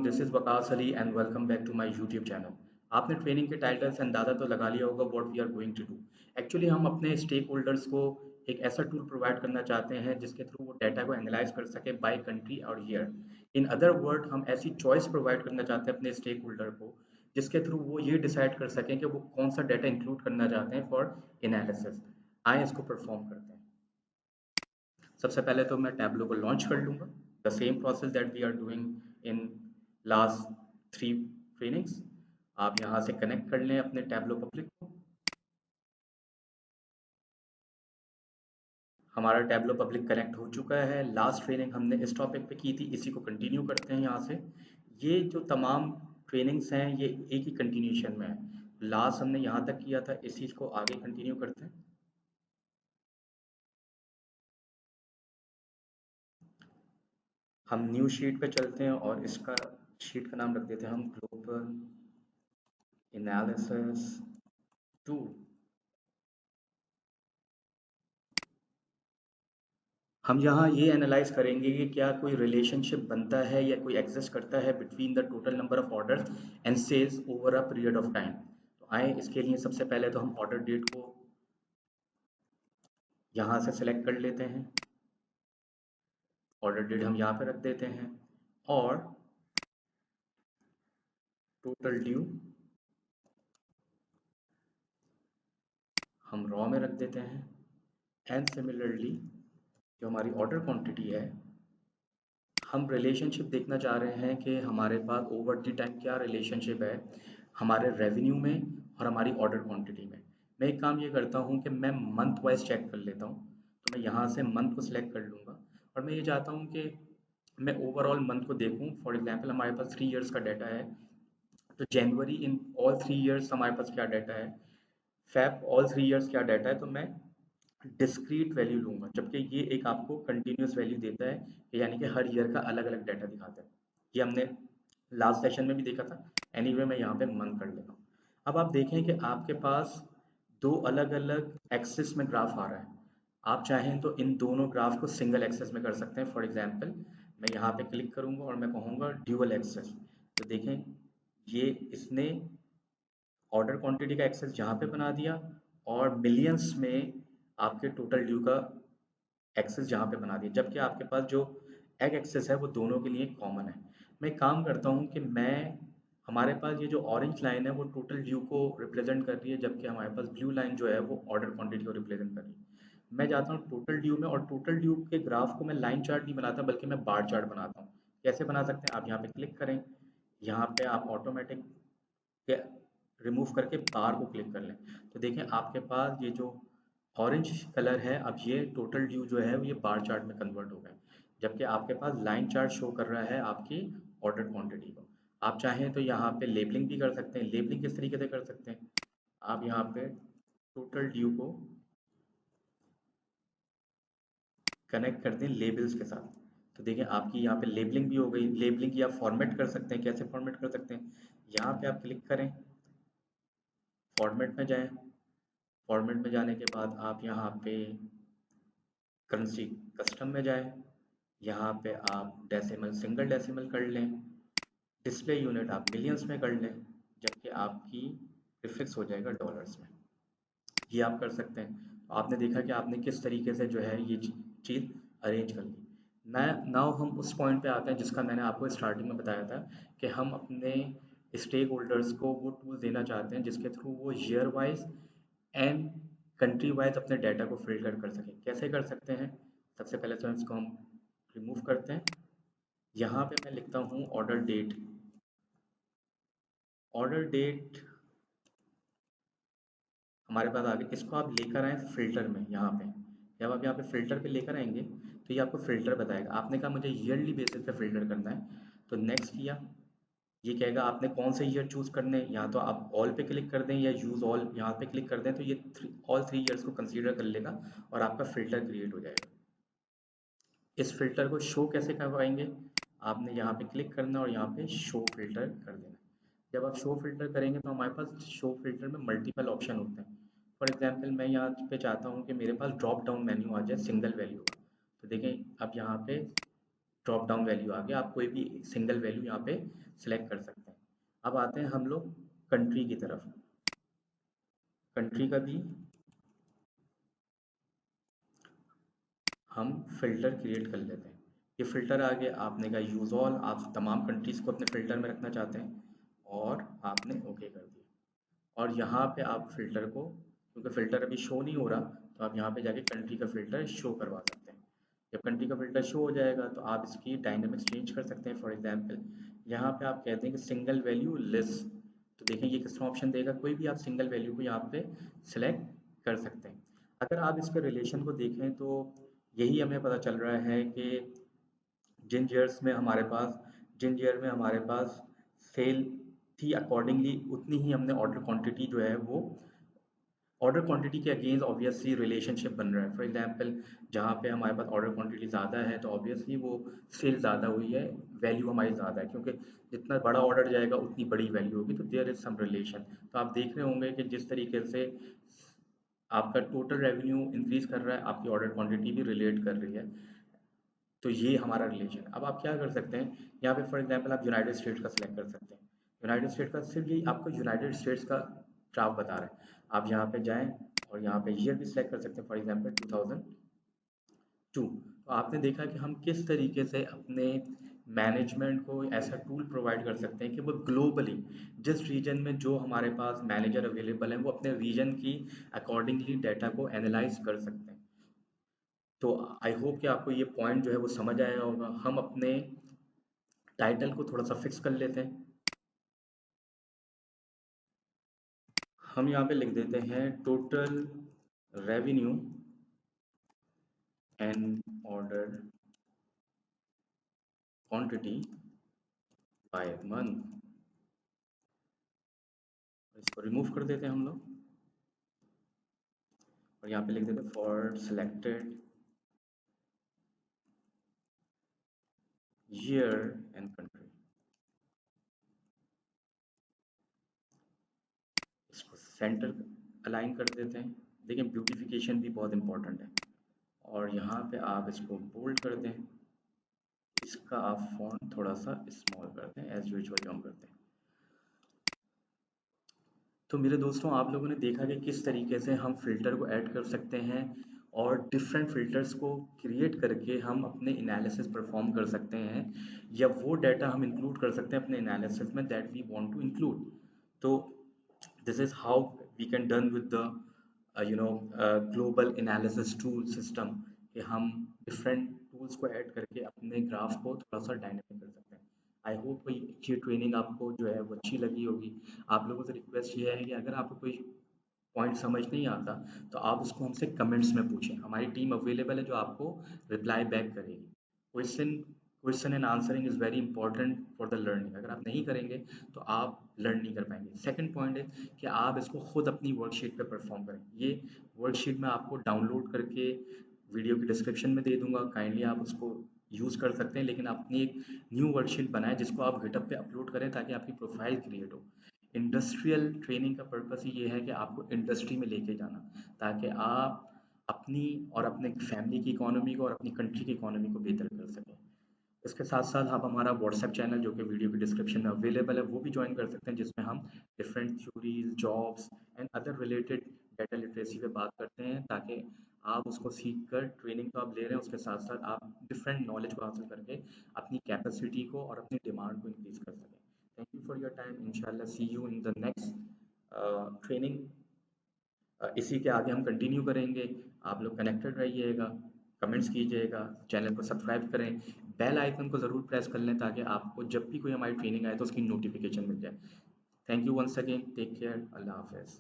This is Waqas Ali and welcome back to my YouTube channel. आपने training के title से अंदाज़ा तो लगा लिया होगा what we are going to do. Actually हम अपने स्टेक होल्डर्स को एक ऐसा टूल प्रोवाइड करना चाहते हैं जिसके थ्रू वो डाटा को एनालाइज कर सके बाय कंट्री और ईयर। इन अदर वर्ड, हम ऐसी चॉइस प्रोवाइड करना चाहते हैं अपने स्टेक होल्डर को जिसके थ्रू वो ये डिसाइड कर सकें कि वो कौन सा डाटा इंक्लूड करना चाहते हैं फॉर एनालिसिस। आए इसको परफॉर्म करते हैं। सबसे पहले तो मैं टैब्लो को लॉन्च कर लूँगा। The same process that we are doing in last 3 trainings. आप यहाँ से कनेक्ट कर लें अपने टैब्लो पब्लिक को। हमारा टैब्लो पब्लिक कनेक्ट हो चुका है। लास्ट ट्रेनिंग हमने इस टॉपिक पे की थी, इसी को कंटिन्यू करते हैं यहाँ से। ये जो तमाम ट्रेनिंग्स हैं ये एक ही कंटिन्यूशन में है। लास्ट हमने यहाँ तक किया था, इस चीज़ को आगे कंटिन्यू करते हैं। हम न्यू शीट पे चलते हैं और इसका शीट का नाम रख देते हैं हम ग्लोबल एनालिसिस टूल। हम यहाँ ये एनालाइज करेंगे कि क्या कोई रिलेशनशिप बनता है या कोई एग्जिस्ट करता है between the total number of orders and sales over a period of time. तो आए इसके लिए सबसे पहले तो हम ऑर्डर डेट को यहाँ से सिलेक्ट कर लेते हैं। ऑर्डर डेट हम यहाँ पे रख देते हैं और टोटल ड्यू हम रॉ में रख देते हैं। एंड सिमिलरली जो हमारी ऑर्डर क्वांटिटी है, हम रिलेशनशिप देखना चाह रहे हैं कि हमारे पास ओवर द टाइम क्या रिलेशनशिप है हमारे रेवेन्यू में और हमारी ऑर्डर क्वांटिटी में। मैं एक काम ये करता हूँ कि मैं मंथ वाइज चेक कर लेता हूँ। तो मैं यहाँ से मंथ को सिलेक्ट कर लूँगा और मैं ये चाहता हूँ कि मैं ओवरऑल मंथ को देखूँ। फॉर एग्जांपल हमारे पास 3 इयर्स का डाटा है, तो जनवरी इन ऑल 3 इयर्स हमारे पास क्या डाटा है, फैब ऑल 3 इयर्स क्या डाटा है। तो मैं डिस्क्रीट वैल्यू लूँगा, जबकि ये एक आपको कंटिन्यूस वैल्यू देता है, यानी कि हर ईयर का अलग अलग डाटा दिखाता है। ये हमने लास्ट सेशन में भी देखा था। एनीवे मैं यहाँ पे मंथ कर लेता हूँ। अब आप देखें कि आपके पास दो अलग अलग एक्सिस में ग्राफ आ रहा है। आप चाहें तो इन दोनों ग्राफ को सिंगल एक्सेस में कर सकते हैं। फॉर एग्जांपल मैं यहाँ पे क्लिक करूँगा और मैं कहूँगा ड्यूअल एक्सेस। तो देखें ये इसने ऑर्डर क्वांटिटी का एक्सेस यहाँ पे बना दिया और मिलियंस में आपके टोटल ड्यू का एक्सेस यहाँ पे बना दिया, जबकि आपके पास जो एग एक्सेस है वो दोनों के लिए कॉमन है। मैं एक काम करता हूँ कि मैं हमारे पास ये जो ऑरेंज लाइन है वो टोटल ड्यू को रिप्रेजेंट कर रही है, जबकि हमारे पास ब्लू लाइन जो है वो ऑर्डर क्वांटिटी को रिप्रेजेंट कर रही है। मैं जाता हूँ टोटल ड्यू में और टोटल ड्यू के ग्राफ को मैं लाइन चार्ट नहीं बनाता बल्कि मैं बार चार्ट बनाता हूँ। कैसे बना सकते हैं, आप यहाँ पे क्लिक करें, यहाँ पे आप ऑटोमेटिक रिमूव करके बार को क्लिक कर लें। तो देखें आपके पास ये जो ऑरेंज कलर है, अब ये टोटल ड्यू जो है ये बार चार्ट में कन्वर्ट हो गया, जबकि आपके पास लाइन चार्ट शो कर रहा है आपकी ऑर्डर क्वांटिटी को। आप चाहें तो यहाँ पे लेबलिंग भी कर सकते हैं। लेबलिंग किस तरीके से कर सकते हैं, आप यहाँ पे टोटल ड्यू को कनेक्ट कर दें लेबल्स के साथ। तो देखिए आपकी यहाँ पे लेबलिंग भी हो गई। लेबलिंग की आप फॉर्मेट कर सकते हैं। कैसे फॉर्मेट कर सकते हैं, यहाँ पे आप क्लिक करें, फॉर्मेट में जाएं। फॉर्मेट में जाने के बाद आप यहाँ पे करेंसी कस्टम में जाएं। यहाँ पे आप डेसिमल सिंगल डेसिमल कर लें। डिस्प्ले यूनिट आप मिलियंस में कर लें, जबकि आपकी प्रीफिक्स हो जाएगा डॉलर्स में। ये आप कर सकते हैं। तो आपने देखा कि आपने किस तरीके से जो है ये चीज़ अरेंज कर ली। मैं नाउ हम उस पॉइंट पे आते हैं जिसका मैंने आपको स्टार्टिंग में बताया था कि हम अपने स्टेक होल्डर्स को वो टूल देना चाहते हैं जिसके थ्रू वो year wise and country wise अपने डाटा को फिल्टर कर सकें। कैसे कर सकते हैं, सबसे पहले तो इसको हम रिमूव करते हैं। यहाँ पे मैं लिखता हूँ ऑर्डर डेट। ऑर्डर डेट हमारे पास आ गई। इसको आप लेकर आएँ फ़िल्टर में। यहाँ पे जब आप यहाँ पे फ़िल्टर पे लेकर आएंगे तो ये आपको फ़िल्टर बताएगा। आपने कहा मुझे ईयरली बेसिस पे फ़िल्टर करना है, तो नेक्स्ट किया। ये कहेगा आपने कौन से ईयर चूज़ करने हैं, या तो आप ऑल पे क्लिक कर दें या यूज़ ऑल यहाँ पे क्लिक कर दें, तो ये ऑल 3 ईयर्स को कंसीडर कर लेगा और आपका फ़िल्टर क्रिएट हो जाएगा। इस फ़िल्टर को शो कैसे करवाएंगे, आपने यहाँ पे क्लिक करना और यहाँ पे शो फ़िल्टर कर देना। जब आप शो फ़िल्टर करेंगे तो हमारे पास शो फ़िल्टर में मल्टीपल ऑप्शन होते हैं। फॉर एग्जांपल मैं यहाँ पे चाहता हूँ कि मेरे पास ड्रॉप डाउन मेन्यू आ जाए सिंगल वैल्यू का। तो देखें अब यहाँ पे ड्रॉप डाउन वैल्यू आ गया, आप कोई भी सिंगल वैल्यू यहाँ पे सिलेक्ट कर सकते हैं। अब आते हैं हम लोग कंट्री की तरफ। कंट्री का भी हम फ़िल्टर क्रिएट कर लेते हैं। ये फ़िल्टर आ गया, आपने कहा यूज़ ऑल, आप तमाम कंट्रीज़ को अपने फ़िल्टर में रखना चाहते हैं और आपने ओके कर दिया। और यहाँ पे आप फ़िल्टर को, क्योंकि फ़िल्टर अभी शो नहीं हो रहा, तो आप यहाँ पे जाके कंट्री का फ़िल्टर शो करवा सकते हैं। जब कंट्री का फ़िल्टर शो हो जाएगा तो आप इसकी डायनामिक्स चेंज कर सकते हैं। फॉर एग्जांपल यहाँ पे आप कहते हैं कि सिंगल वैल्यू लेस, तो देखें ये किस ऑप्शन देगा, कोई भी आप सिंगल वैल्यू को यहाँ पे सिलेक्ट कर सकते हैं। अगर आप इसके रिलेशन को देखें तो यही हमें पता चल रहा है कि जिन ईयर में हमारे पास सेल थी, अकॉर्डिंगली उतनी ही हमने ऑर्डर क्वांटिटी जो है वो ऑर्डर क्वांटिटी के अगेंस्ट ऑब्वियसली रिलेशनशिप बन रहा है। फॉर एग्जांपल जहाँ पे हमारे पास ऑर्डर क्वांटिटी ज़्यादा है तो ऑब्वियसली वो सेल ज़्यादा हुई है, वैल्यू हमारी ज़्यादा है, क्योंकि जितना बड़ा ऑर्डर जाएगा उतनी बड़ी वैल्यू होगी, तो देयर इज़ सम रिलेशन। तो आप देख रहे होंगे कि जिस तरीके से आपका टोटल रेवेन्यू इंक्रीज कर रहा है, आपकी ऑर्डर क्वांटिटी भी रिलेट कर रही है। तो ये हमारा रिलेशन। अब आप क्या कर सकते हैं, यहाँ पे फॉर एग्जांपल आप यूनाइटेड स्टेट्स का सिलेक्ट कर सकते हैं। यूनाइटेड स्टेट्स का सिर्फ ये आपको यूनाइटेड स्टेट्स का ग्राफ बता रहा है। आप यहाँ पे जाएं और यहाँ पे ईयर भी सिलेक्ट कर सकते हैं, फॉर एग्जांपल 2002। तो आपने देखा कि हम किस तरीके से अपने मैनेजमेंट को ऐसा टूल प्रोवाइड कर सकते हैं कि वो ग्लोबली जिस रीजन में जो हमारे पास मैनेजर अवेलेबल है वो अपने रीजन की अकॉर्डिंगली डाटा को एनालाइज कर सकते हैं। तो आई होप कि आपको ये पॉइंट जो है वो समझ आया होगा। हम अपने टाइटल को थोड़ा सा फिक्स कर लेते हैं। हम यहाँ पे लिख देते हैं total revenue and order quantity by month. इसको रिमूव कर देते हैं हम लोग और यहाँ पे लिख देते हैं for selected year and country. इसको सेंटर अलाइन कर देते हैं। देखिए ब्यूटिफिकेशन भी बहुत इंपॉर्टेंट है। और यहाँ पे आप इसको बोल्ड कर दें, इसका आप फॉन्ट थोड़ा सा स्मॉल कर दें एज यूजुअल जो हम करते हैं। तो मेरे दोस्तों, आप लोगों ने देखा कि किस तरीके से हम फ़िल्टर को ऐड कर सकते हैं और डिफरेंट फ़िल्टर्स को क्रिएट करके हम अपने एनालिसिस परफॉर्म कर सकते हैं, या वो डाटा हम इंक्लूड कर सकते हैं अपने एनालिसिस में that we want to include. तो this is how we can done with the global analysis tool system, कि हम डिफरेंट टूल्स को ऐड करके अपने ग्राफ को थोड़ा सा डायनेमिक कर सकते हैं। आई होप ये ट्रेनिंग आपको जो है वो अच्छी लगी होगी। आप लोगों से रिक्वेस्ट ये है कि अगर आपको कोई पॉइंट समझ नहीं आता तो आप उसको हमसे कमेंट्स में पूछें, हमारी टीम अवेलेबल है जो आपको रिप्लाई बैक करेगी। Question question and answering is very important for the learning. अगर आप नहीं करेंगे तो आप लर्न नहीं कर पाएंगे। सेकंड पॉइंट है कि आप इसको खुद अपनी वर्कशीट पे परफॉर्म करें। ये वर्कशीट मैं आपको डाउनलोड करके वीडियो की डिस्क्रिप्शन में दे दूंगा, काइंडली आप उसको यूज़ कर सकते हैं। लेकिन अपनी एक न्यू वर्कशीट बनाएं जिसको आप गिटअप पे अपलोड करें ताकि आपकी प्रोफाइल क्रिएट हो। इंडस्ट्रियल ट्रेनिंग का पर्पस ही ये है कि आपको इंडस्ट्री में लेके जाना, ताकि आप अपनी और अपने फैमिली की इकोनॉमी को और अपनी कंट्री की इकोनॉमी को बेहतर कर सकें। इसके साथ साथ आप हमारा व्हाट्सएप चैनल जो कि वीडियो की डिस्क्रिप्शन में अवेलेबल है वो भी ज्वाइन कर सकते हैं, जिसमें हम different theories, jobs and other related data literacy पे बात करते हैं, ताकि आप उसको सीख कर ट्रेनिंग तो आप ले रहे हैं, उसके साथ साथ आप डिफरेंट नॉलेज को हासिल करके अपनी कैपेसिटी को और अपनी डिमांड को इंक्रीज कर सकें। Thank you for your time. इंशाल्लाह see you in the next training. इसी के आगे हम कंटिन्यू करेंगे। आप लोग कनेक्टेड रहिएगा, कमेंट्स कीजिएगा, चैनल को सब्सक्राइब करें, बेल आइकन को ज़रूर प्रेस कर लें ताकि आपको जब भी कोई हमारी ट्रेनिंग आए तो उसकी नोटिफिकेशन मिल जाए। Thank you once again, take care, अल्लाह हाफिज़।